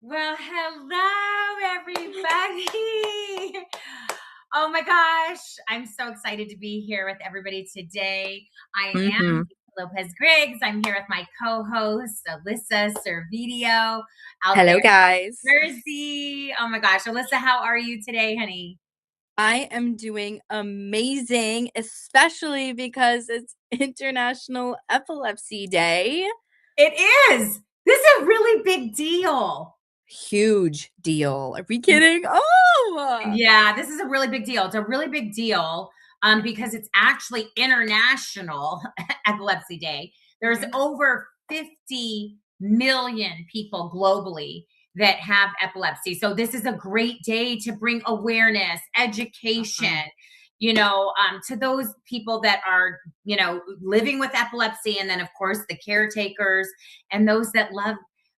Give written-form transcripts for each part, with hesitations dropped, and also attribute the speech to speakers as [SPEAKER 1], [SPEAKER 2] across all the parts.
[SPEAKER 1] Well, hello, everybody. Oh my gosh, I'm so excited to be here with everybody today. I am Lopez Griggs. I'm here with my co-host, Alyssa Servideo, out
[SPEAKER 2] Hello,
[SPEAKER 1] there
[SPEAKER 2] guys.
[SPEAKER 1] in Jersey. Oh my gosh, Alyssa, how are you today, honey?
[SPEAKER 2] I am doing amazing, especially because it's International Epilepsy Day.
[SPEAKER 1] It is. This is a really big deal.
[SPEAKER 2] Huge deal. Are we kidding? Oh,
[SPEAKER 1] Yeah, this is a really big deal. It's a really big deal because it's actually International Epilepsy Day. There's over 50 million people globally that have epilepsy. So this is a great day to bring awareness, education, to those people that are, living with epilepsy. And then of course the caretakers and those that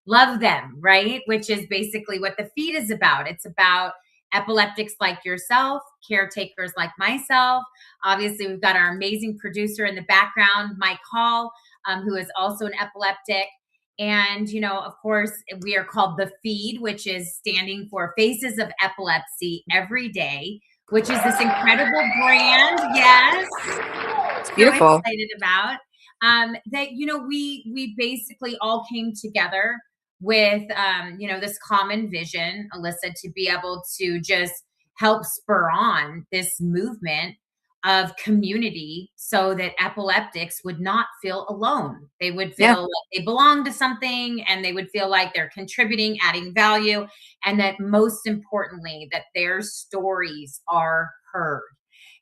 [SPEAKER 1] love them, right? Which is basically what the feed is about. It's about epileptics like yourself, caretakers like myself. Obviously, we've got our amazing producer in the background, Mike Hall, who is also an epileptic. And, of course, we are called The Feed, which is standing for Faces of Epilepsy Everyday, which is this incredible brand. Yes.
[SPEAKER 2] it's
[SPEAKER 1] So
[SPEAKER 2] beautiful.
[SPEAKER 1] excited about that. We basically all came together with this common vision, Alyssa, to be able to just help spur on this movement of community so that epileptics would not feel alone. They would
[SPEAKER 2] Yeah.
[SPEAKER 1] feel like they belong to something, and they would feel like they're contributing, adding value, and that most importantly, that their stories are heard.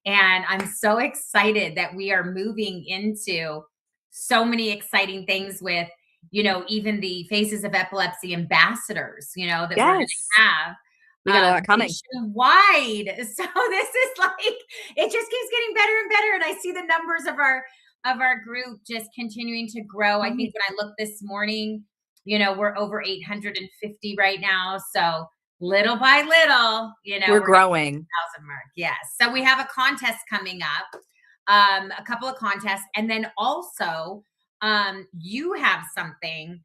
[SPEAKER 1] And I'm so excited that we are moving into so many exciting things with, even the Faces of Epilepsy ambassadors, that we're going
[SPEAKER 2] Yes.
[SPEAKER 1] to have
[SPEAKER 2] We got a lot coming.
[SPEAKER 1] nationwide. So this is like, it just keeps getting better and better. And I see the numbers of our group just continuing to grow. I think when I looked this morning, we're over 850 right now. So little by little,
[SPEAKER 2] We're
[SPEAKER 1] we're
[SPEAKER 2] growing.
[SPEAKER 1] 1,000 mark. Yes. So we have a contest coming up, a couple of contests, and then also you have something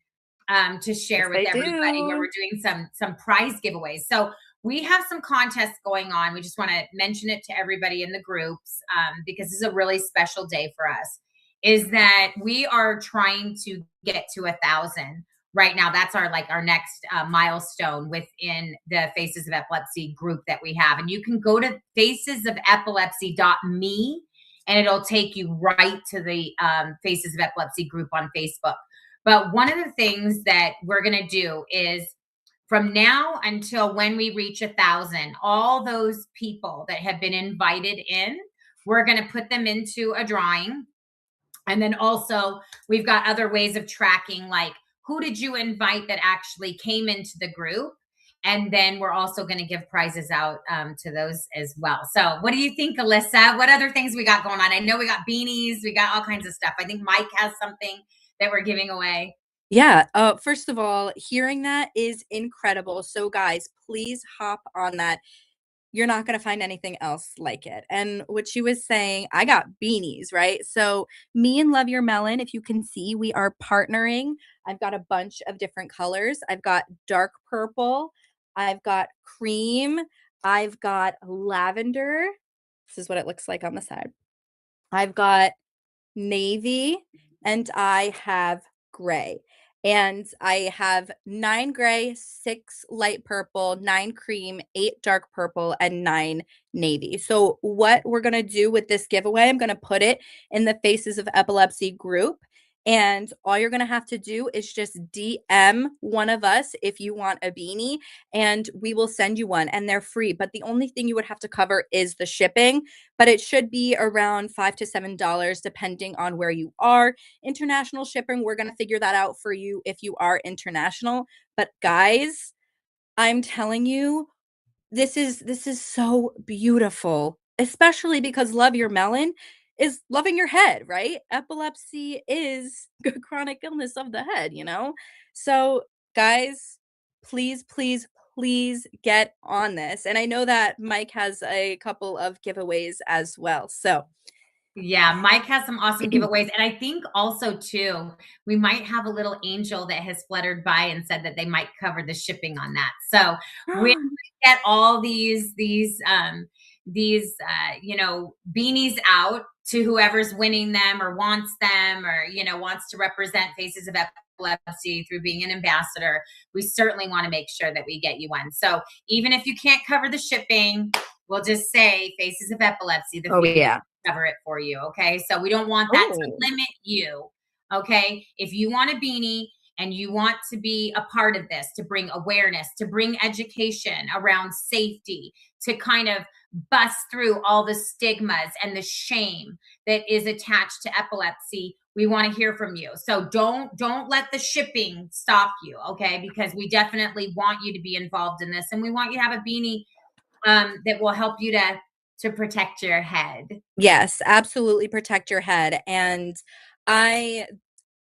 [SPEAKER 1] to share
[SPEAKER 2] Yes,
[SPEAKER 1] with
[SPEAKER 2] I
[SPEAKER 1] everybody where
[SPEAKER 2] do.
[SPEAKER 1] we're doing some prize giveaways. So we have some contests going on. We just want to mention it to everybody in the groups because this is a really special day for us. Is that we are trying to get to 1,000 right now. That's our next milestone within the Faces of Epilepsy group that we have. And you can go to facesofepilepsy.me and it'll take you right to the Faces of Epilepsy group on Facebook. But one of the things that we're going to do is from now until when we reach 1,000, all those people that have been invited in, we're going to put them into a drawing. And then also we've got other ways of tracking, like who did you invite that actually came into the group? And then we're also going to give prizes out to those as well. So what do you think, Alyssa? What other things we got going on? I know we got beanies. We got all kinds of stuff. I think Mike has something that we're giving away.
[SPEAKER 2] Yeah. First of all, hearing that is incredible. So, guys, please hop on that. You're not going to find anything else like it. And what she was saying, I got beanies, right? So, me and Love Your Melon, if you can see, we are partnering. I've got a bunch of different colors. I've got dark purple, I've got cream, I've got lavender. This is what it looks like on the side. I've got navy, and I have gray. And I have 9 gray, 6 light purple, 9 cream, 8 dark purple, and 9 navy. So what we're going to do with this giveaway, I'm going to put it in the Faces of Epilepsy group. And all you're going to have to do is just DM one of us if you want a beanie, and we will send you one, and they're free. But the only thing you would have to cover is the shipping, but it should be around $5 to $7 depending on where you are. International shipping, we're going to figure that out for you if you are international. But guys, I'm telling you, this is so beautiful, especially because Love Your Melon is loving your head, right? Epilepsy is a chronic illness of the head, you know? So, guys, please, please, please get on this. And I know that Mike has a couple of giveaways as well. So,
[SPEAKER 1] Yeah, Mike has some awesome giveaways. And I think also too, we might have a little angel that has fluttered by and said that they might cover the shipping on that. So we get all these beanies out to whoever's winning them or wants them, or wants to represent Faces of Epilepsy through being an ambassador. We certainly want to make sure that we get you one. So even if you can't cover the shipping, we'll just say Faces of Epilepsy, the cover it for you. Okay. So we don't want that to limit you. Okay. If you want a beanie and you want to be a part of this, to bring awareness, to bring education around safety, to kind of bust through all the stigmas and the shame that is attached to epilepsy, we want to hear from you. So don't let the shipping stop you. Okay. Because we definitely want you to be involved in this, and we want you to have a beanie that will help you to protect your head.
[SPEAKER 2] Yes, absolutely protect your head. And I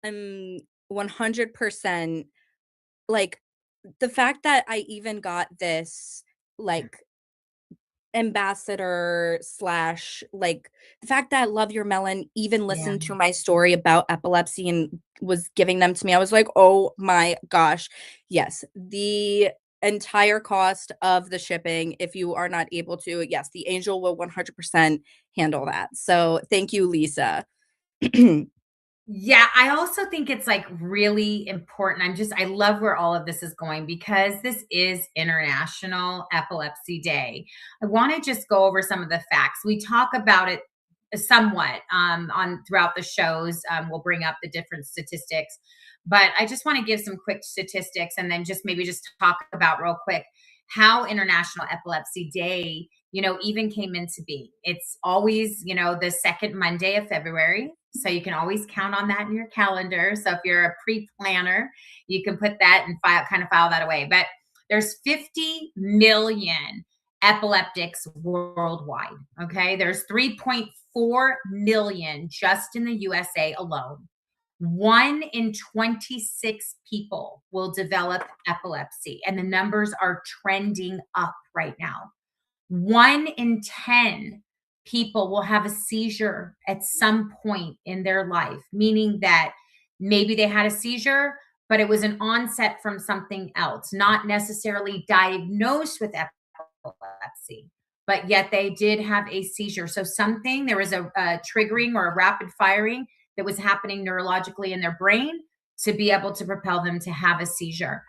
[SPEAKER 2] am 100% like, the fact that I even got this, like, ambassador slash, like, the fact that Love Your Melon even listened to my story about epilepsy and was giving them to me, I was like, oh my gosh. Yes, the entire cost of the shipping, if you are not able to, yes, the angel will 100% handle that. So thank you, Lisa.
[SPEAKER 1] Yeah, I also think it's like really important. I love where all of this is going, because this is International Epilepsy Day. I want to just go over some of the facts. We talk about it somewhat on throughout the shows. We'll bring up the different statistics, but I just want to give some quick statistics, and then maybe just talk about real quick how International Epilepsy Day, even came into being. It's always, the second Monday of February. So you can always count on that in your calendar. So if you're a pre-planner, you can put that and file that away. But there's 50 million epileptics worldwide. Okay. There's 3.4 million just in the USA alone. 1 in 26 people will develop epilepsy, and the numbers are trending up right now. 1 in 10 people will have a seizure at some point in their life, meaning that maybe they had a seizure, but it was an onset from something else, not necessarily diagnosed with epilepsy, but yet they did have a seizure. So there was a triggering or a rapid firing that was happening neurologically in their brain to be able to propel them to have a seizure.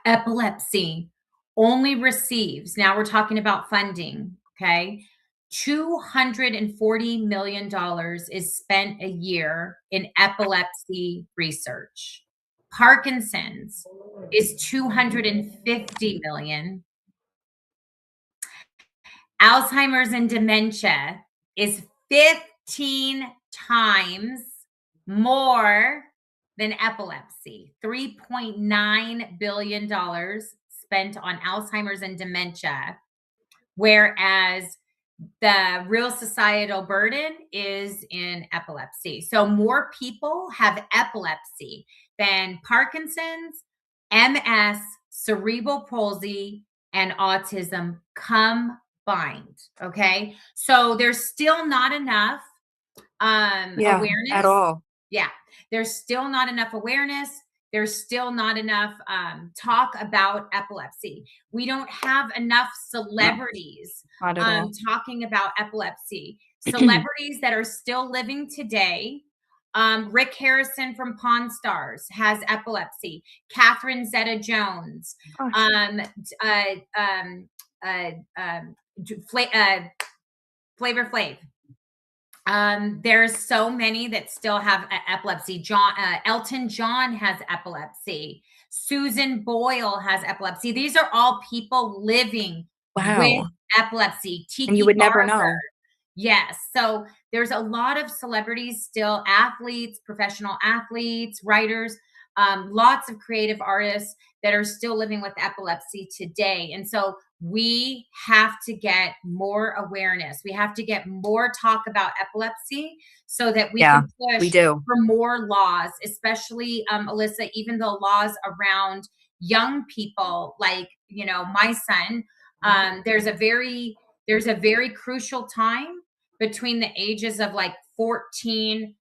[SPEAKER 1] Epilepsy only receives, now we're talking about funding, okay? $240 million is spent a year in epilepsy research. Parkinson's is 250 million. Alzheimer's and dementia is 15 times more than epilepsy. $3.9 billion spent on Alzheimer's and dementia, whereas the real societal burden is in epilepsy. So more people have epilepsy than Parkinson's, MS, cerebral palsy, and autism combined. Okay. So there's still not enough awareness
[SPEAKER 2] at all.
[SPEAKER 1] Yeah. There's still not enough awareness. There's still not enough talk about epilepsy. We don't have enough celebrities talking about epilepsy. Celebrities that are still living today. Rick Harrison from Pawn Stars has epilepsy. Catherine Zeta-Jones. Flavor Flav. There's so many that still have epilepsy. Elton John has epilepsy. Susan Boyle has epilepsy. These are all people living with epilepsy. Tiki
[SPEAKER 2] and you would never know.
[SPEAKER 1] Yes. So there's a lot of celebrities still, athletes, professional athletes, writers, lots of creative artists that are still living with epilepsy today. And so we have to get more awareness. We have to get more talk about epilepsy so that we can push for more laws, especially, Alyssa, even the laws around young people, like, my son, there's a very crucial time between the ages of like 14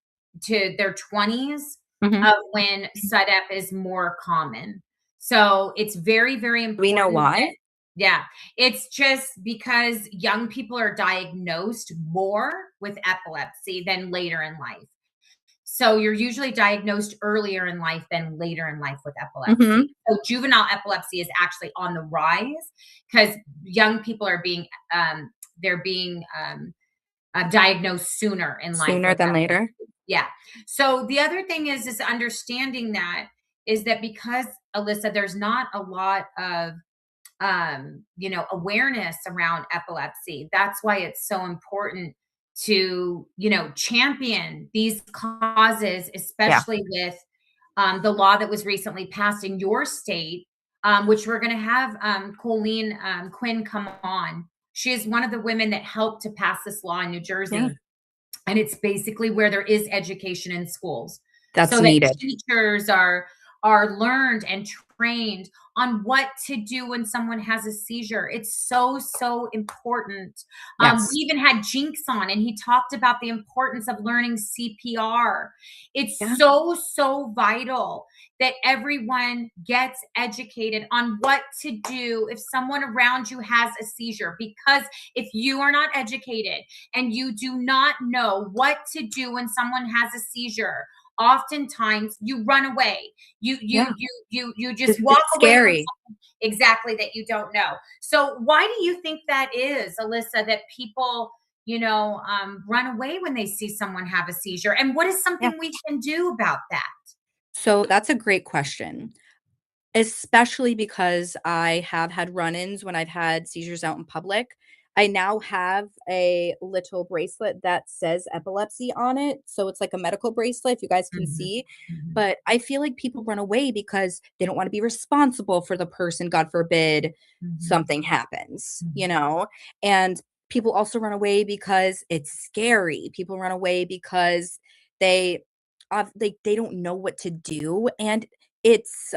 [SPEAKER 1] to their 20s
[SPEAKER 2] Mhm.
[SPEAKER 1] of when SUDEP is more common. So it's very, very
[SPEAKER 2] Do we know
[SPEAKER 1] important
[SPEAKER 2] why?
[SPEAKER 1] that, yeah, it's just because young people are diagnosed more with epilepsy than later in life. So you're usually diagnosed earlier in life than later in life with
[SPEAKER 2] Mhm.
[SPEAKER 1] epilepsy. So juvenile epilepsy is actually on the rise because young people are being they're being diagnosed sooner in life
[SPEAKER 2] Sooner
[SPEAKER 1] with
[SPEAKER 2] than
[SPEAKER 1] epilepsy.
[SPEAKER 2] later?
[SPEAKER 1] Yeah. So the other thing is understanding that is that because Alyssa, there's not a lot of awareness around epilepsy. That's why it's so important to, champion these causes,
[SPEAKER 2] Yeah.
[SPEAKER 1] especially with the law that was recently passed in your state, which we're going to have Colleen Quinn come on. She is one of the women that helped to pass this law in New
[SPEAKER 2] Yeah.
[SPEAKER 1] Jersey. And it's basically where there is education in schools
[SPEAKER 2] That's
[SPEAKER 1] so that
[SPEAKER 2] needed.
[SPEAKER 1] teachers are learned and trained on what to do when someone has a seizure. It's so, so important.
[SPEAKER 2] Yes.
[SPEAKER 1] We even had Jinx on, and he talked about the importance of learning CPR. It's
[SPEAKER 2] Yeah.
[SPEAKER 1] so, so vital that everyone gets educated on what to do if someone around you has a seizure. Because if you are not educated and you do not know what to do when someone has a seizure, oftentimes you run away. You
[SPEAKER 2] Yeah.
[SPEAKER 1] just
[SPEAKER 2] It's
[SPEAKER 1] walk away from
[SPEAKER 2] scary.
[SPEAKER 1] something exactly that you don't know. So why do you think that is, Alyssa, that people run away when they see someone have a seizure? And what is
[SPEAKER 2] Yeah.
[SPEAKER 1] something we can do about that?
[SPEAKER 2] So that's a great question, especially because I have had run-ins when I've had seizures out in public. I now have a little bracelet that says epilepsy on it, so it's like a medical bracelet, if you guys can
[SPEAKER 1] Mhm,
[SPEAKER 2] see,
[SPEAKER 1] mhm,
[SPEAKER 2] but I feel like people run away because they don't wanna be responsible for the person, God forbid
[SPEAKER 1] mhm,
[SPEAKER 2] something happens,
[SPEAKER 1] mhm,
[SPEAKER 2] and people also run away because it's scary. People run away because they, they don't know what to do, and it's,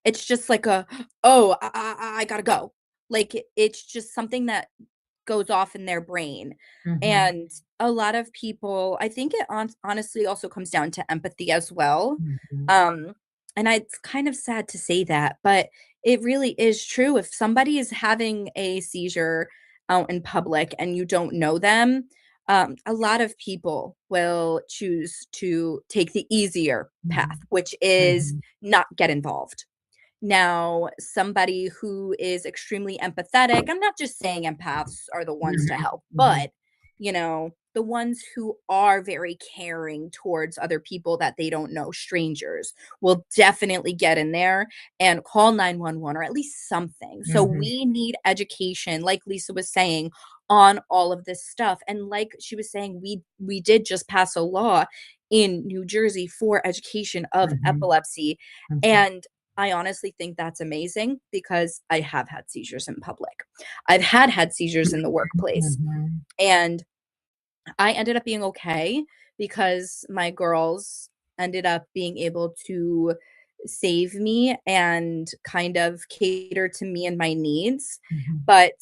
[SPEAKER 2] it's just like a, "Oh, I gotta go." Like, it's just something that goes off in their brain,
[SPEAKER 1] mhm,
[SPEAKER 2] and a lot of people, I think it honestly also comes down to empathy as well,
[SPEAKER 1] mhm,
[SPEAKER 2] um, and it's kind of sad to say that, but it really is true. If somebody is having a seizure out in public and you don't know them, a lot of people will choose to take the easier path,
[SPEAKER 1] mhm,
[SPEAKER 2] which is
[SPEAKER 1] mhm,
[SPEAKER 2] not get involved. Now, somebody who is extremely empathetic, I'm not just saying empaths are the ones to
[SPEAKER 1] mhm,
[SPEAKER 2] help,
[SPEAKER 1] mhm,
[SPEAKER 2] but, the ones who are very caring towards other people that they don't know, strangers, will definitely get in there and call 911 or at least something. So
[SPEAKER 1] mhm,
[SPEAKER 2] we need education, like Lisa was saying, on all of this stuff. And like she was saying, we did just pass a law in New Jersey for education of
[SPEAKER 1] mhm,
[SPEAKER 2] epilepsy.
[SPEAKER 1] mhm,
[SPEAKER 2] And I honestly think that's amazing because I have had seizures in public. I've had seizures in the workplace,
[SPEAKER 1] mhm,
[SPEAKER 2] and I ended up being okay because my girls ended up being able to save me and kind of cater to me and my needs.
[SPEAKER 1] mhm.
[SPEAKER 2] But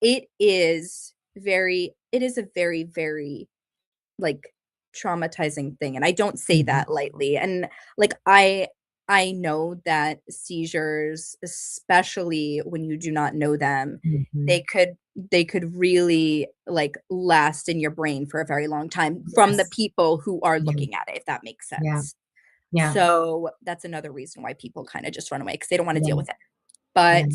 [SPEAKER 2] it is a very, very, like, traumatizing thing, and I don't say
[SPEAKER 1] Mhm,
[SPEAKER 2] that lightly, and, like, I know that seizures, especially when you do not know them,
[SPEAKER 1] mhm.
[SPEAKER 2] they could really, like, last in your brain for a very long time from the
[SPEAKER 1] Yes.
[SPEAKER 2] people who are
[SPEAKER 1] Yeah,
[SPEAKER 2] looking at it, if that makes
[SPEAKER 1] yeah,
[SPEAKER 2] sense.
[SPEAKER 1] yeah,
[SPEAKER 2] So, that's another reason why people kinda just run away because they don't wanna deal
[SPEAKER 1] yeah,
[SPEAKER 2] with it.
[SPEAKER 1] yeah.
[SPEAKER 2] But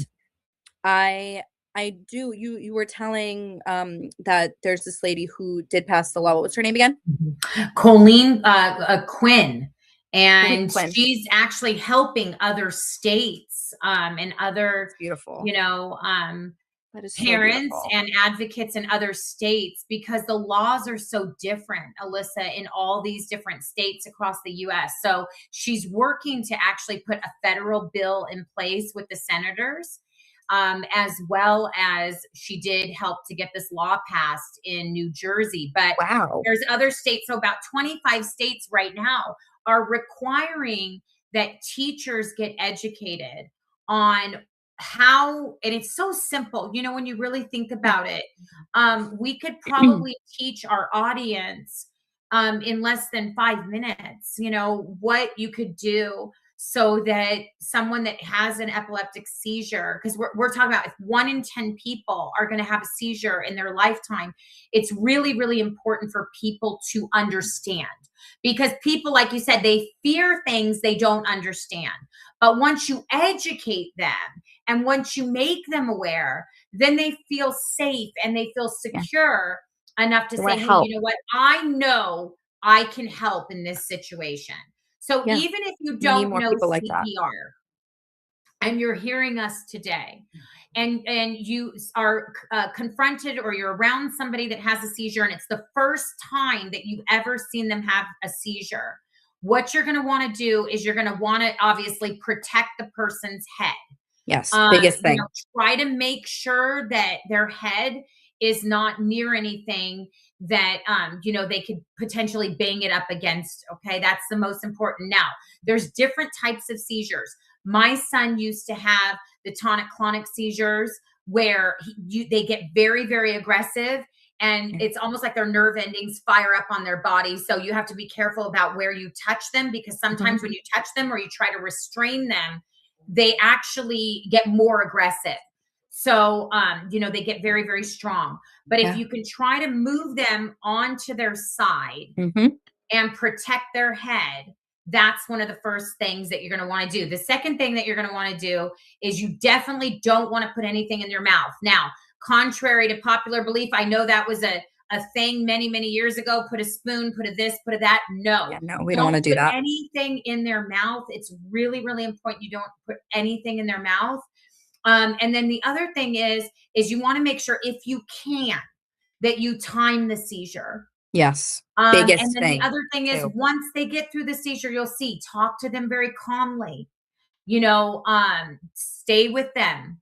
[SPEAKER 2] I I do, you were telling, that there's this lady who did pass the law. What was her name again?
[SPEAKER 1] Mhm. Colleen Quinn,
[SPEAKER 2] Colleen
[SPEAKER 1] and
[SPEAKER 2] Quinn.
[SPEAKER 1] she's actually helping other states and other,
[SPEAKER 2] That's beautiful.
[SPEAKER 1] you know, um,
[SPEAKER 2] That is so
[SPEAKER 1] parents
[SPEAKER 2] beautiful.
[SPEAKER 1] and advocates in other states because the laws are so different, Alyssa, in all these different states across the US. So she's working to actually put a federal bill in place with the senators, as well as she did help to get this law passed in New Jersey. But
[SPEAKER 2] Wow.
[SPEAKER 1] there's other states, so about 25 states right now are requiring that teachers get educated on and it's so simple, when you really think about it, we could probably teach our audience in less than 5 minutes, what you could do so that someone that has an epileptic seizure, because we're talking about if 1 in 10 people are going to have a seizure in their lifetime, it's really, really important for people to understand, because people, like you said, they fear things they don't understand. But once you educate them and once you make them aware, then they feel safe and they feel secure enough to say, hey, you know what? I know I can help in this situation. So even if you
[SPEAKER 2] We need
[SPEAKER 1] don't
[SPEAKER 2] more
[SPEAKER 1] know
[SPEAKER 2] people like that.
[SPEAKER 1] CPR and you're hearing us today, and you are confronted, or you're around somebody that has a seizure, and it's the first time that you've ever seen them have a seizure, what you're going to want to do is you're going to want to obviously protect the person's head.
[SPEAKER 2] Yes, biggest thing.
[SPEAKER 1] Try to make sure that their head is not near anything that they could potentially bang it up against. Okay, that's the most important. Now, there's different types of seizures. My son used to have the tonic-clonic seizures, where they get very, very aggressive, and it's almost like their nerve endings fire up on their body. So you have to be careful about where you touch them, because sometimes when you touch them or you try to restrain them, they actually get more aggressive. So, they get very, very strong. But if you can try to move them onto their side and protect their head, that's one of the first things that you're going to want to do. The second thing that you're going to want to do is you definitely don't want to put anything in your mouth. Now, contrary to popular belief, I know that was a thing many, many years ago. Put a spoon, put a this, put a that. No,
[SPEAKER 2] we don't want to do that.
[SPEAKER 1] Anything in their mouth. It's really, really important you don't put anything in their mouth. And then the other thing is you want to make sure, if you can, that you time the seizure.
[SPEAKER 2] Yes.
[SPEAKER 1] Biggest and then thing the other thing is, once they get through the seizure, you'll see, talk to them very calmly, stay with them,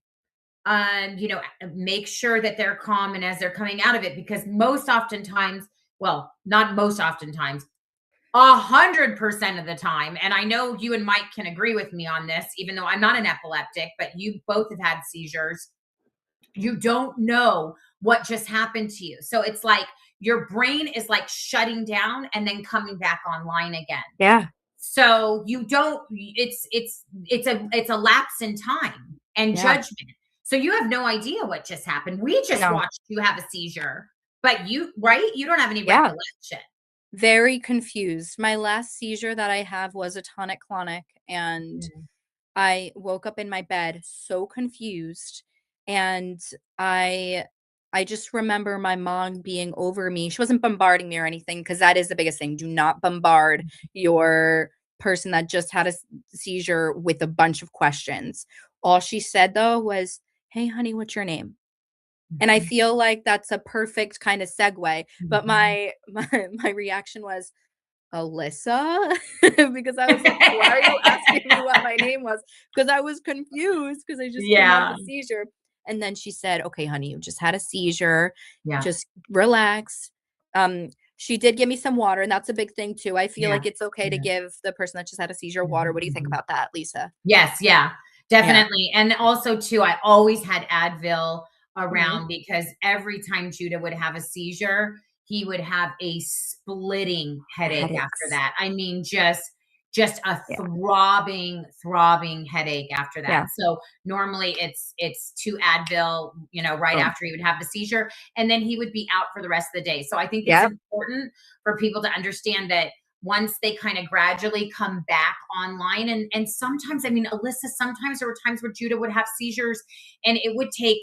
[SPEAKER 1] make sure that they're calm and as they're coming out of it, because most oftentimes, well, not most oftentimes, 100% of the time, and I know you and Mike can agree with me on this, even though I'm not an epileptic, but you both have had seizures. You don't know what just happened to you. So it's like your brain is like shutting down and then coming back online again.
[SPEAKER 2] Yeah.
[SPEAKER 1] So you don't, it's a lapse in time and judgment. So you have no idea what just happened. We just watched you have a seizure, but you don't have any recollection.
[SPEAKER 2] Very confused. My last seizure that I have was a tonic-clonic, and I woke up in my bed so confused, and I just remember my mom being over me. She wasn't bombarding me or anything, because that is the biggest thing. Do not bombard your person that just had a seizure with a bunch of questions. All she said, though, was, "Hey, honey, what's your name?" And I feel like that's a perfect kind of segue. But my reaction was, "Alyssa?" Because I was like, "Why are you asking me what my name was?" Because I was confused, because I just came out of a seizure. And then she said, "Okay, honey, you just had a seizure. Just relax." She did give me some water, and that's a big thing too. I feel like it's okay to give the person that just had a seizure water. What do you think about that, Lisa?
[SPEAKER 1] Yes, definitely. And also too, I always had Advil around, because every time Judah would have a seizure, he would have a splitting headache after that. I mean, just a throbbing headache after that. So normally it's 2 Advil, right after he would have the seizure, and then he would be out for the rest of the day. So I think it's important for people to understand that once they kind of gradually come back online, and sometimes, I mean, Alyssa, sometimes there were times where Judah would have seizures and it would take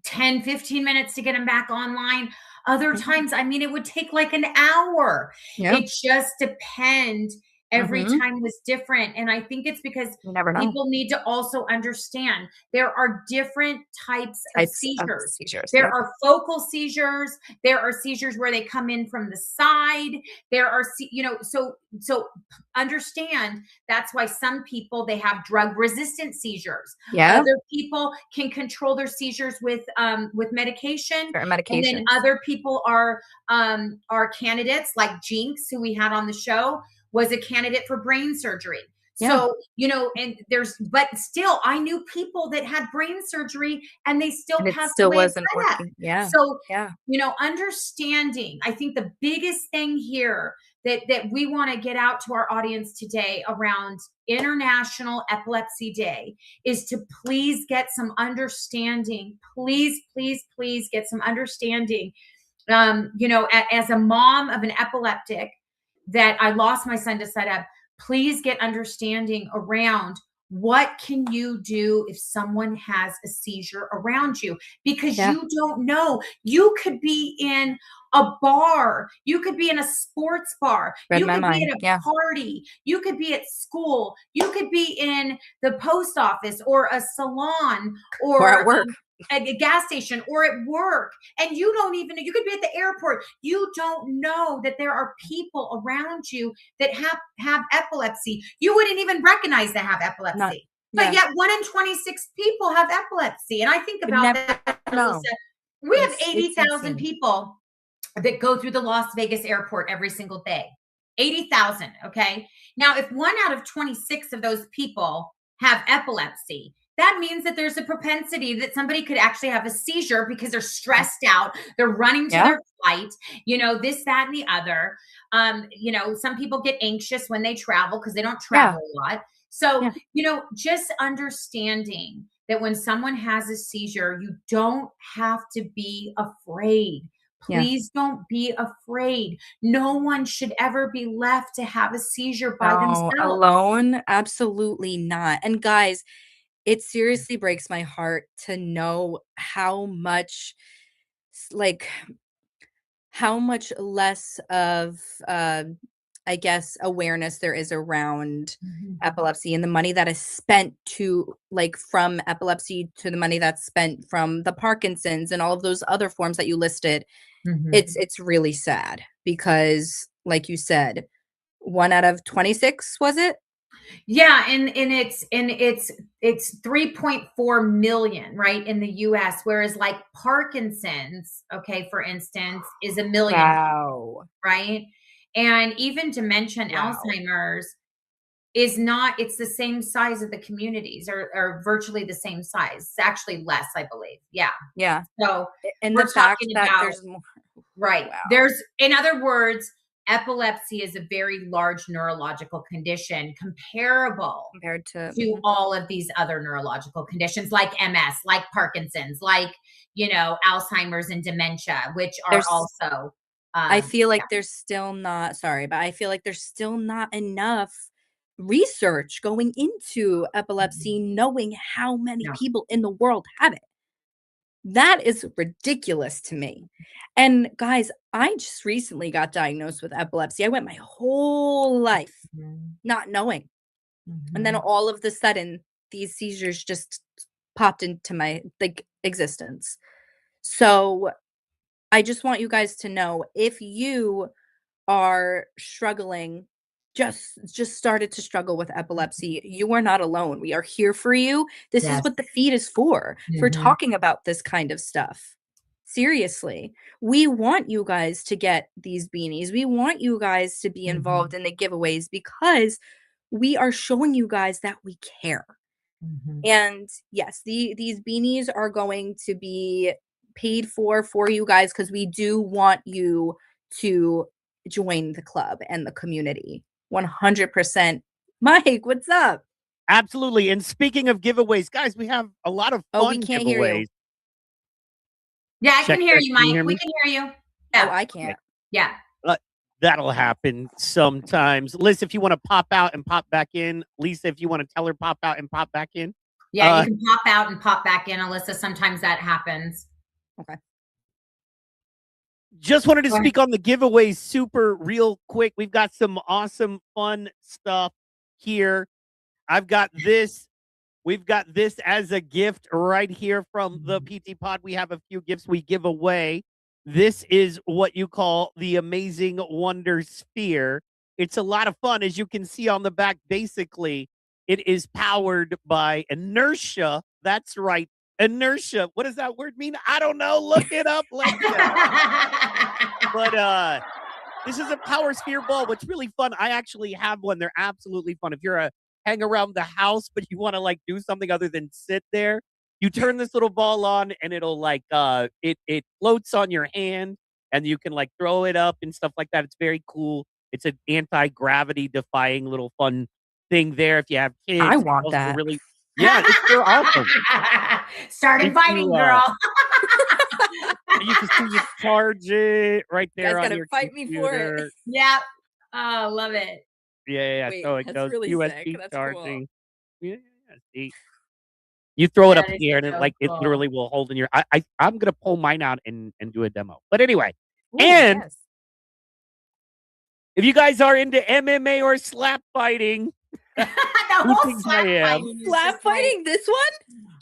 [SPEAKER 1] 10, 15 minutes to get him back online. Other times, I mean, it would take like an hour. It just depends. Every time was different. And I think it's because people need to also understand there are different types of seizures. There are focal seizures. There are seizures where they come in from the side. There are, so understand that's why some people, they have drug resistant seizures. Other people can control their seizures with medication. And then other people are candidates, like Jinx, who we had on the show, was a candidate for brain surgery. So, and but still, I knew people that had brain surgery and they still
[SPEAKER 2] And it
[SPEAKER 1] passed
[SPEAKER 2] still
[SPEAKER 1] away of
[SPEAKER 2] wasn't
[SPEAKER 1] cardiac.
[SPEAKER 2] working. Yeah.
[SPEAKER 1] So,
[SPEAKER 2] Yeah.
[SPEAKER 1] understanding, I think the biggest thing here that we want to get out to our audience today around International Epilepsy Day is to please get some understanding. Please, please, please get some understanding. As a mom of an epileptic that I lost my son to SUDEP, please get understanding around what can you do if someone has a seizure around you, because you don't know. You could be in a bar, you could be in a sports bar,
[SPEAKER 2] Read
[SPEAKER 1] you
[SPEAKER 2] my
[SPEAKER 1] could be
[SPEAKER 2] mind.
[SPEAKER 1] at a party, you could be at school, you could be in the post office or a salon
[SPEAKER 2] Or at work.
[SPEAKER 1] at a gas station or at work, and you don't even know. You could be at the airport. You don't know that there are people around you that have epilepsy. You wouldn't even recognize they have epilepsy. But yet 1 in 26 people have epilepsy. And I think about that, Alyssa. We have 80,000 people that go through the Las Vegas airport every single day. 80,000, okay? Now, if 1 out of 26 of those people have epilepsy, that means that there's a propensity that somebody could actually have a seizure because they're stressed out, they're running to their flight, this, that, and the other. Some people get anxious when they travel because they don't travel a lot. So, just understanding that when someone has a seizure, you don't have to be afraid. Please don't be afraid. No one should ever be left to have a seizure by themselves.
[SPEAKER 2] Alone? Absolutely not. And guys, it seriously breaks my heart to know how much less of I guess awareness there is around epilepsy, and the money that is spent from epilepsy to the money that's spent from the Parkinson's and all of those other forms that you listed. It's really sad because, like you said, 1 out of 26, was it?
[SPEAKER 1] Yeah, and it's 3.4 million, right, in the US, whereas like Parkinson's, okay, for instance, is 1 million.
[SPEAKER 2] Wow.
[SPEAKER 1] Right? And even dementia and Alzheimer's is not, it's the same size of the communities, or virtually the same size. It's actually less, I believe. Yeah.
[SPEAKER 2] Yeah.
[SPEAKER 1] So
[SPEAKER 2] And
[SPEAKER 1] we're
[SPEAKER 2] the fact
[SPEAKER 1] talking
[SPEAKER 2] that
[SPEAKER 1] about,
[SPEAKER 2] there's more.
[SPEAKER 1] right.
[SPEAKER 2] Wow.
[SPEAKER 1] In other words, epilepsy is a very large neurological condition comparable
[SPEAKER 2] Compared to
[SPEAKER 1] all of these other neurological conditions like MS, like Parkinson's, like, Alzheimer's and dementia, which are also
[SPEAKER 2] I feel like there's still not, sorry, but I feel like there's still not enough research going into epilepsy, knowing how many people in the world have it. That is ridiculous to me. And guys, I just recently got diagnosed with epilepsy. I went my whole life not knowing. And then all of the sudden, these seizures just popped into my existence. So I just want you guys to know, if you are struggling, just started to struggle with epilepsy, you are not alone. We are here for you. This is what the feed is for talking about this kind of stuff. Seriously, we want you guys to get these beanies. We want you guys to be involved in the giveaways, because we are showing you guys that we care. And yes, these beanies are going to be paid for you guys, because we do want you to join the club and the community 100%. Mike, what's up?
[SPEAKER 3] Absolutely. And speaking of giveaways, guys, we have a lot of fun
[SPEAKER 2] we can't
[SPEAKER 3] giveaways.
[SPEAKER 2] hear you.
[SPEAKER 1] Yeah, I can hear you, Mike.
[SPEAKER 3] Hear
[SPEAKER 1] we can hear you. Yeah.
[SPEAKER 2] Oh, I can't.
[SPEAKER 1] Yeah.
[SPEAKER 3] That'll happen sometimes. Liz, if you want to pop out and pop back in. Lisa, if you want to tell her pop out and pop back in.
[SPEAKER 1] Yeah, you can pop out and pop back in, Alyssa. Sometimes that happens.
[SPEAKER 2] Okay.
[SPEAKER 3] Just wanted to speak on the giveaways super real quick. We've got some awesome, fun stuff here. I've got this. We've got this as a gift right here from the PT Pod. We have a few gifts we give away. This is what you call the Amazing Wonder Sphere. It's a lot of fun. As you can see on the back, basically, it is powered by inertia. That's right. Inertia. What does that word mean? I don't know. Look it up later. But this is a power sphere ball, which is really fun. I actually have one. They're absolutely fun. If you're a hang around the house, but you want to like do something other than sit there, you turn this little ball on and it'll like it floats on your hand and you can like throw it up and stuff like that. It's very cool. It's an anti-gravity defying little fun thing there if you have kids.
[SPEAKER 2] I
[SPEAKER 3] It's
[SPEAKER 2] want
[SPEAKER 3] also
[SPEAKER 2] that.
[SPEAKER 3] really they're awesome.
[SPEAKER 1] Start
[SPEAKER 3] If
[SPEAKER 1] inviting,
[SPEAKER 3] you,
[SPEAKER 1] girl.
[SPEAKER 3] You can see you charge it right
[SPEAKER 2] You guys
[SPEAKER 3] there on
[SPEAKER 2] gotta
[SPEAKER 3] your
[SPEAKER 2] fight me for it.
[SPEAKER 3] computer.
[SPEAKER 1] Yep. Oh, love it.
[SPEAKER 3] Yeah.
[SPEAKER 2] Wait,
[SPEAKER 3] So it
[SPEAKER 2] that's
[SPEAKER 3] goes
[SPEAKER 2] really
[SPEAKER 3] USB
[SPEAKER 2] sick. That's
[SPEAKER 3] charging. Yeah, see. You throw it up
[SPEAKER 1] That is
[SPEAKER 3] here and it
[SPEAKER 1] so
[SPEAKER 3] like it
[SPEAKER 1] cool.
[SPEAKER 3] literally will hold in your I'm gonna pull mine out and do a demo. But anyway,
[SPEAKER 2] Ooh,
[SPEAKER 3] and
[SPEAKER 2] yes.
[SPEAKER 3] if you guys are into MMA or slap fighting,
[SPEAKER 1] The
[SPEAKER 3] who
[SPEAKER 1] whole
[SPEAKER 3] thinks I
[SPEAKER 1] slap
[SPEAKER 3] am?
[SPEAKER 1] fighting is
[SPEAKER 2] Slap
[SPEAKER 1] just like-
[SPEAKER 2] fighting this one?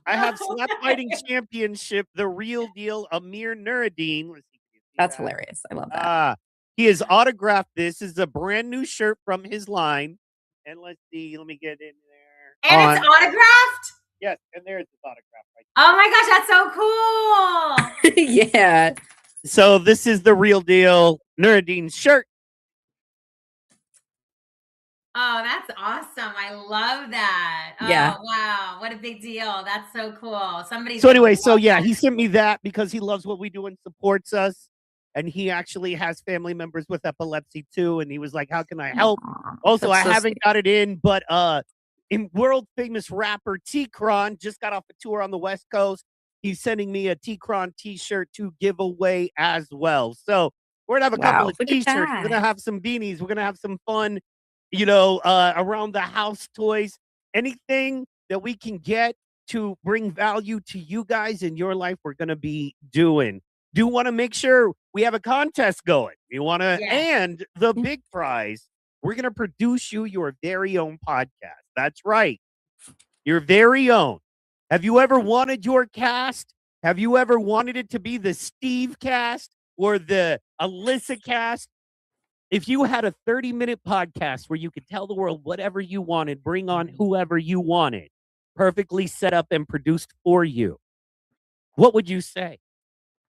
[SPEAKER 3] I have slap fighting championship, the real deal, Amir Nuruddin. Let's see, can you see
[SPEAKER 2] That's
[SPEAKER 3] that?
[SPEAKER 2] hilarious. I love that.
[SPEAKER 3] He has autographed this. This is a brand new shirt from his line. And let's see, let me get in there.
[SPEAKER 1] And it's autographed?
[SPEAKER 3] Yes, and there's his autograph right
[SPEAKER 1] Oh my gosh, that's so cool.
[SPEAKER 2] Yeah.
[SPEAKER 3] So this is the real deal Nuruddin shirt.
[SPEAKER 1] Oh, that's awesome. I love that.
[SPEAKER 2] Yeah.
[SPEAKER 1] Oh, wow. What a big deal. That's so cool.
[SPEAKER 3] So anyway, so yeah, he sent me that because he loves what we do and supports us. And he actually has family members with epilepsy too. And he was like, how can I help?
[SPEAKER 2] Aw,
[SPEAKER 3] Also, I
[SPEAKER 2] that's so
[SPEAKER 3] haven't
[SPEAKER 2] sweet.
[SPEAKER 3] got it in, but in world famous rapper T-Kron just got off a tour on the West Coast. He's sending me a T-Kron t-shirt to give away as well. So we're gonna have a couple of
[SPEAKER 2] Look at
[SPEAKER 3] t-shirts. We're gonna
[SPEAKER 2] that.
[SPEAKER 3] have some beanies. We're gonna have some fun, around the house toys. Anything that we can get to bring value to you guys in your life, we're gonna be doing. Do want to make sure we have a contest going. You want to, and the big prize, we're going to produce you your very own podcast. That's right. Your very own. Have you ever wanted your cast? Have you ever wanted it to be the Steve cast or the Alyssa cast? If you had a 30-minute podcast where you could tell the world whatever you wanted, bring on whoever you wanted, perfectly set up and produced for you, what would you say?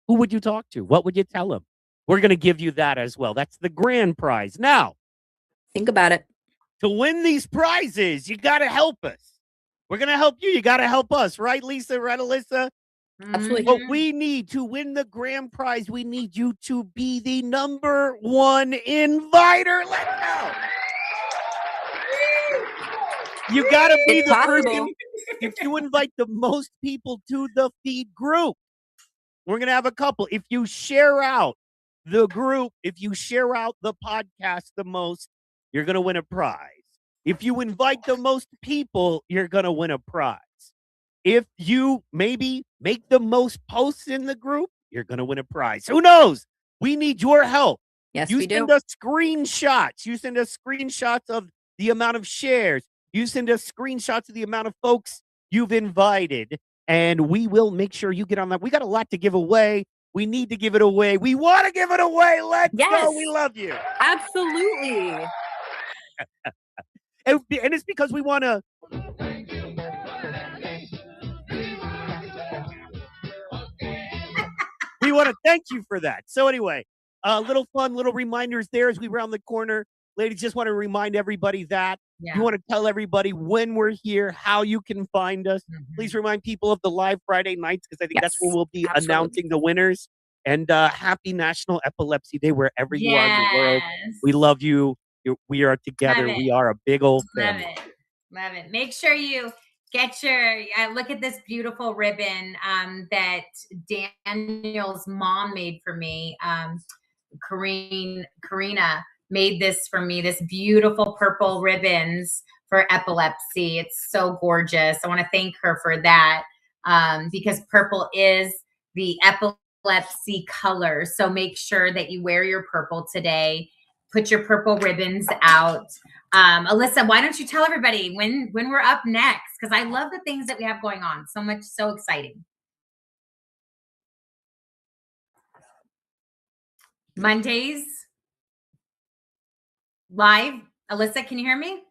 [SPEAKER 3] Who would you talk to? What would you tell them? We're going to give you that as well. That's the grand prize. Now,
[SPEAKER 2] think about it.
[SPEAKER 3] To win these prizes, you got to help us. We're going to help you. You got to help us. Right, Lisa? Right, Alyssa?
[SPEAKER 2] Absolutely.
[SPEAKER 3] What we need to win the grand prize, we need you to be the #1 inviter. Let's go. You got to be the person. If you invite the most people to the feed group, we're going to have a couple. If you share out the group, if you share out the podcast the most, you're going to win a prize. If you invite the most people, you're going to win a prize. If you maybe make the most posts in the group, you're going to win a prize. Who knows? We need your help.
[SPEAKER 2] Yes,
[SPEAKER 3] we do. You send us screenshots. You send us screenshots of the amount of shares. You send us screenshots of the amount of folks you've invited. And we will make sure you get on that. We got a lot to give away. We need to give it away. We want to give it away. Let's go. We love you.
[SPEAKER 2] Absolutely.
[SPEAKER 3] And it's because we want to. We want to thank you for that. So anyway, little fun, little reminders there as we round the corner. Ladies, just want to remind everybody that. You want to tell everybody when we're here, how you can find us. Please remind people of the live Friday nights because I think that's when we'll be announcing the winners. And happy National Epilepsy Day wherever you are in the world. We love you. We are together. We are a big old family.
[SPEAKER 1] Love it. Make sure you get your look at this beautiful ribbon that Daniel's mom made for me. Karina made this for me, this beautiful purple ribbons for epilepsy. It's so gorgeous. I want to thank her for that because purple is the epilepsy color. So make sure that you wear your purple today. Put your purple ribbons out. Alyssa, why don't you tell everybody when we're up next? Because I love the things that we have going on. So much, so exciting. Mondays live. Alyssa, can you hear me?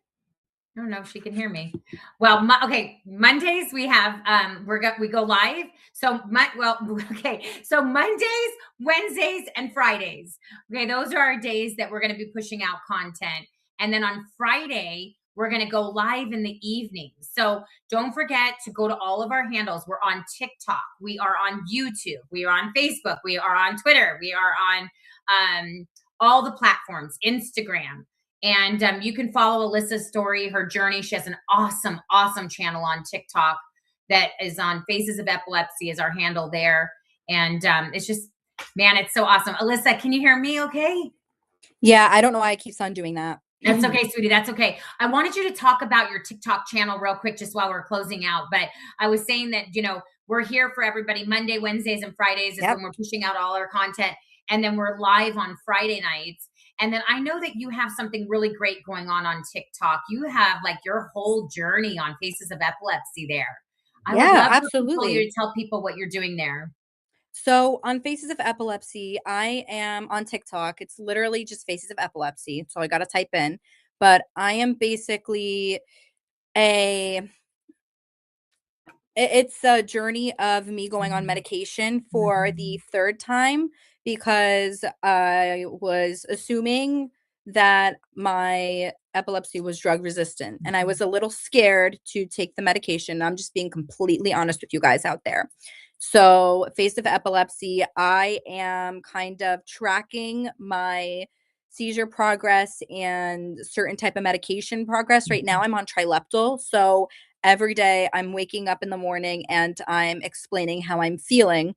[SPEAKER 1] I don't know if she can hear me. Well, okay. Mondays we have we go live. So So Mondays, Wednesdays, and Fridays. Okay, those are our days that we're going to be pushing out content. And then on Friday We're going to go live in the evenings. So don't forget to go to all of our handles. We're on TikTok. We are on YouTube. We are on Facebook. We are on Twitter. We are on all the platforms, Instagram. And you can follow Alyssa's story, her journey. She has an awesome, awesome channel on TikTok that is on Faces of Epilepsy is our handle there. And it's just, man, it's so awesome. Alyssa, can you hear me okay?
[SPEAKER 2] Yeah, I don't know why it keeps on doing that.
[SPEAKER 1] That's okay, sweetie. That's okay. I wanted you to talk about your TikTok channel real quick, just while we're closing out. But I was saying that, you know, we're here for everybody. Monday, Wednesdays, and Fridays is when we're pushing out all our content. And then we're live on Friday nights. And then I know that you have something really great going on TikTok. You have like your whole journey on Faces of Epilepsy there. I would love
[SPEAKER 2] absolutely.
[SPEAKER 1] for you to tell people what you're doing there.
[SPEAKER 2] So on Faces of Epilepsy, I am on TikTok. It's literally just Faces of Epilepsy. So I got to type in, but I am basically it's a journey of me going on medication for the third time because I was assuming that my epilepsy was drug resistant and I was a little scared to take the medication. I'm just being completely honest with you guys out there. So, Face of Epilepsy, I am kind of tracking my seizure progress and certain type of medication progress. Right now I'm on trileptal. So, every day I'm waking up in the morning and I'm explaining how I'm feeling.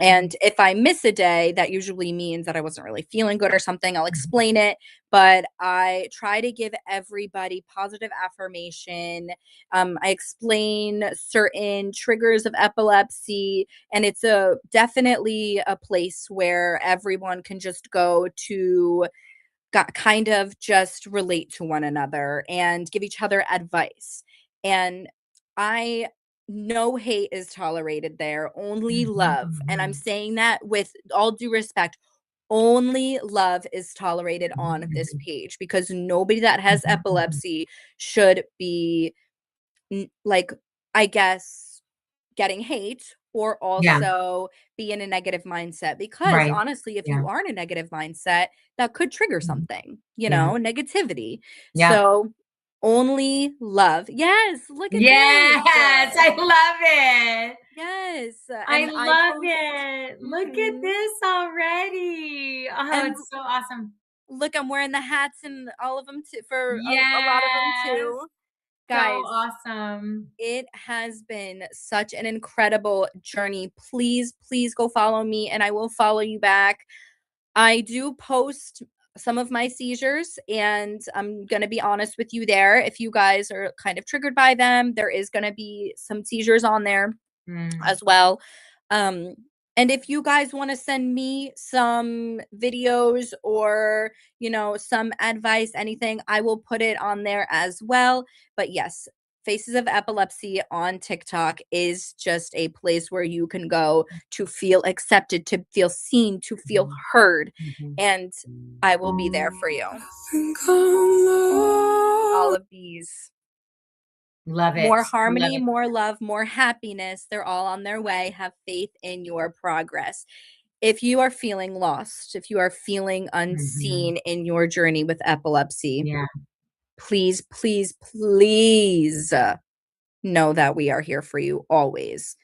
[SPEAKER 2] And if I miss a day, that usually means that I wasn't really feeling good or something. I'll explain it, but I try to give everybody positive affirmation. I explain certain triggers of epilepsy, and it's definitely a place where everyone can just go to kind of just relate to one another and give each other advice. And no hate is tolerated there, only love. And I'm saying that with all due respect. Only love is tolerated on this page because nobody that has epilepsy should be like, I guess, getting hate or also be in a negative mindset because honestly, if you are in a negative mindset, that could trigger something, you know, negativity. So only love. Yes, look at this.
[SPEAKER 1] Yes, I love it.
[SPEAKER 2] Yes.
[SPEAKER 1] I love it. Look at this already. Oh, it's so awesome.
[SPEAKER 2] Look, I'm wearing the hats and all of them too for a lot of them too. Guys,
[SPEAKER 1] so awesome.
[SPEAKER 2] It has been such an incredible journey. Please, please go follow me and I will follow you back. I do post some of my seizures and I'm going to be honest with you there. If you guys are kind of triggered by them, there is going to be some seizures on there as well. And if you guys want to send me some videos or, you know, some advice, anything, I will put it on there as well. But yes, Faces of Epilepsy on TikTok is just a place where you can go to feel accepted, to feel seen, to feel heard. And I will be there for you. All of these.
[SPEAKER 1] Love it.
[SPEAKER 2] More harmony, more love, more happiness. They're all on their way. Have faith in your progress. If you are feeling lost, if you are feeling unseen in your journey with epilepsy, please, please, please know that we are here for you always.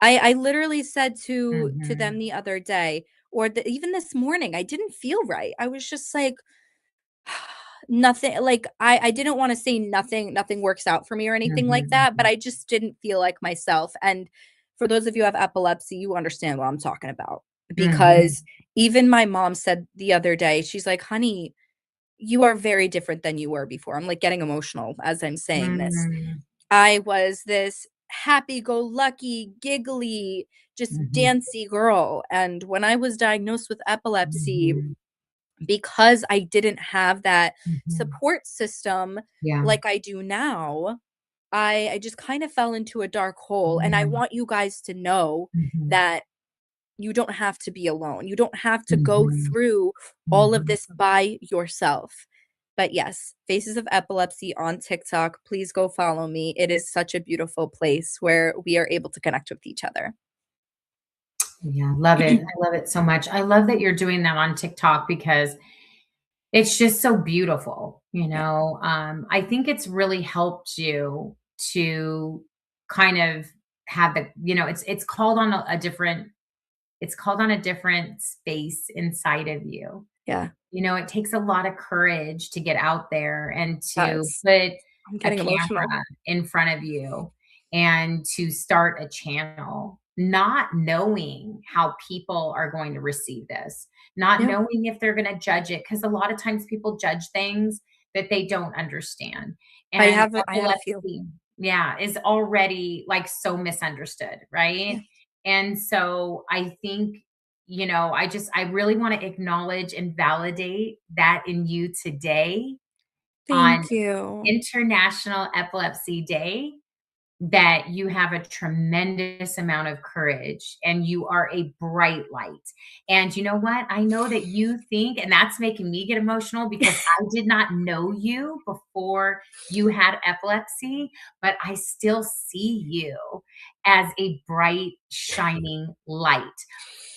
[SPEAKER 2] I literally said to them the other day, or even this morning, I didn't feel right. I was just like, nothing, like I didn't want to say nothing works out for me or anything like that, but I just didn't feel like myself. And for those of you who have epilepsy, you understand what I'm talking about, because even my mom said the other day, she's like, honey, you are very different than you were before. I'm like getting emotional as I'm saying this. I was this happy-go-lucky, giggly, just dancy girl. And when I was diagnosed with epilepsy, because I didn't have that support system like I do now, I just kind of fell into a dark hole. And I want you guys to know that you don't have to be alone. You don't have to go through all of this by yourself. But yes, Faces of Epilepsy on TikTok. Please go follow me. It is such a beautiful place where we are able to connect with each other.
[SPEAKER 1] Yeah, love it. I love it so much. I love that you're doing that on TikTok because It's just so beautiful, you know? I think it's really helped you to kind of have the, you know, it's called on a different, it's called on a different space inside of you.
[SPEAKER 2] Yeah,
[SPEAKER 1] You know, it takes a lot of courage to get out there and to
[SPEAKER 2] does.
[SPEAKER 1] put
[SPEAKER 2] I'm
[SPEAKER 1] a
[SPEAKER 2] getting emotional.
[SPEAKER 1] camera in front of you and to start a channel, not knowing how people are going to receive this, not
[SPEAKER 2] Yeah.
[SPEAKER 1] knowing if they're going to judge it. Because a lot of times people judge things that they don't understand. And
[SPEAKER 2] I have a few.
[SPEAKER 1] epilepsy, yeah, is already like so misunderstood, right?
[SPEAKER 2] Yeah.
[SPEAKER 1] And so I think, you know, I really want to acknowledge and validate that in you today on
[SPEAKER 2] Thank you.
[SPEAKER 1] International Epilepsy Day, that you have a tremendous amount of courage and you are a bright light. And you know what? I know that you think, and that's making me get emotional because I did not know you before you had epilepsy, but I still see you as a bright, shining light,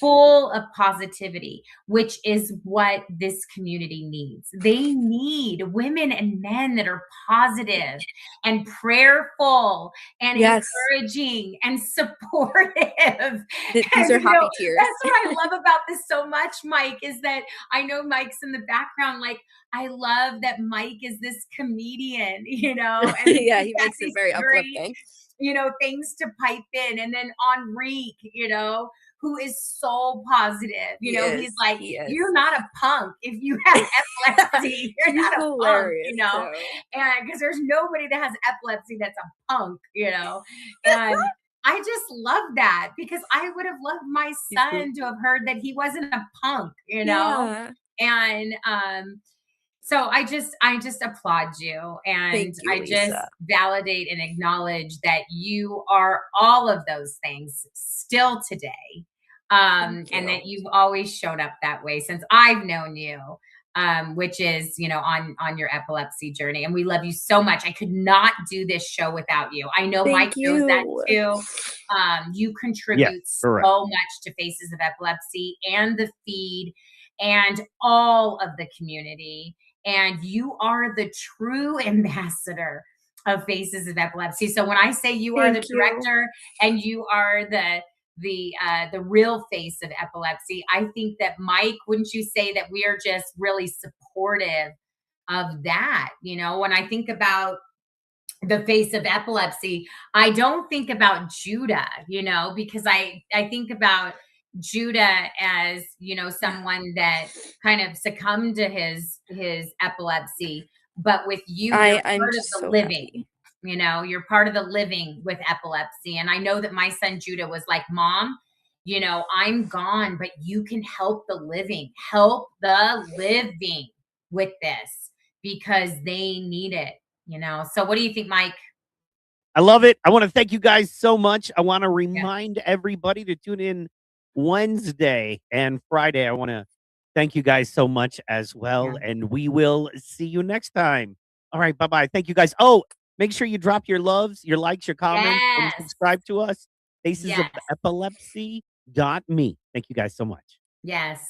[SPEAKER 1] full of positivity, which is what this community needs. They need women and men that are positive and prayerful and
[SPEAKER 2] Yes.
[SPEAKER 1] encouraging and supportive.
[SPEAKER 2] These
[SPEAKER 1] And
[SPEAKER 2] are
[SPEAKER 1] you know,
[SPEAKER 2] happy tears.
[SPEAKER 1] that's what I love about this so much, Mike, is that I know Mike's in the background. Like, I love that Mike is this comedian, you know, and
[SPEAKER 2] Yeah,
[SPEAKER 1] he's
[SPEAKER 2] he
[SPEAKER 1] got
[SPEAKER 2] makes it
[SPEAKER 1] these
[SPEAKER 2] very
[SPEAKER 1] great,
[SPEAKER 2] uplifting.
[SPEAKER 1] you know, things to pipe in. And then Enrique, you know, who is so positive. You
[SPEAKER 2] He
[SPEAKER 1] know,
[SPEAKER 2] is.
[SPEAKER 1] he's like,
[SPEAKER 2] He is.
[SPEAKER 1] you're not a punk if you have epilepsy. You're
[SPEAKER 2] He's
[SPEAKER 1] not a punk, you
[SPEAKER 2] hilarious
[SPEAKER 1] know?
[SPEAKER 2] too.
[SPEAKER 1] And because there's nobody that has epilepsy that's a punk, you know? And I just love that because I would have loved my
[SPEAKER 2] He's
[SPEAKER 1] son
[SPEAKER 2] goofy.
[SPEAKER 1] to have heard that he wasn't a punk, you know?
[SPEAKER 2] Yeah.
[SPEAKER 1] And so I just applaud you, and
[SPEAKER 2] Thank you,
[SPEAKER 1] I just
[SPEAKER 2] Lisa.
[SPEAKER 1] validate and acknowledge that you are all of those things still today.
[SPEAKER 2] Thank
[SPEAKER 1] And
[SPEAKER 2] you.
[SPEAKER 1] that you've always shown up that way since I've known you. Which is, you know, on your epilepsy journey. And we love you so much. I could not do this show without you. I know
[SPEAKER 2] Thank
[SPEAKER 1] Mike knows that
[SPEAKER 2] you.
[SPEAKER 1] too. You
[SPEAKER 3] Yes,
[SPEAKER 1] contribute
[SPEAKER 3] correct.
[SPEAKER 1] so much to Faces of Epilepsy and the feed and all of the community. And you are the true ambassador of Faces of Epilepsy. So when I say you are the
[SPEAKER 2] Thank you.
[SPEAKER 1] director and you are the real face of epilepsy, I think that Mike, wouldn't you say that we are just really supportive of that? You know, when I think about the face of epilepsy, I don't think about Judah, you know, because I think about Judah as, you know,
[SPEAKER 2] Yeah.
[SPEAKER 1] someone that kind of succumbed to his epilepsy, but with you, you're
[SPEAKER 2] I'm
[SPEAKER 1] part of
[SPEAKER 2] just
[SPEAKER 1] the
[SPEAKER 2] so
[SPEAKER 1] living.
[SPEAKER 2] happy.
[SPEAKER 1] You know, you're part of the living with epilepsy. And I know that my son Judah was like, Mom, you know, I'm gone, but you can help the living with this because they need it, you know. So what do you think, Mike?
[SPEAKER 3] I love it. I want to thank you guys so much. I want to
[SPEAKER 1] Yeah.
[SPEAKER 3] remind everybody to tune in Wednesday and Friday. I want to thank you guys so much as well.
[SPEAKER 1] Yeah.
[SPEAKER 3] And we will see you next time. All right. Bye-bye. Thank you guys. Oh, make sure you drop your loves, your likes, your comments, and
[SPEAKER 1] Yes.
[SPEAKER 3] subscribe to us. Faces
[SPEAKER 1] Yes.
[SPEAKER 3] of Epilepsy.me. Thank you guys so much.
[SPEAKER 1] Yes.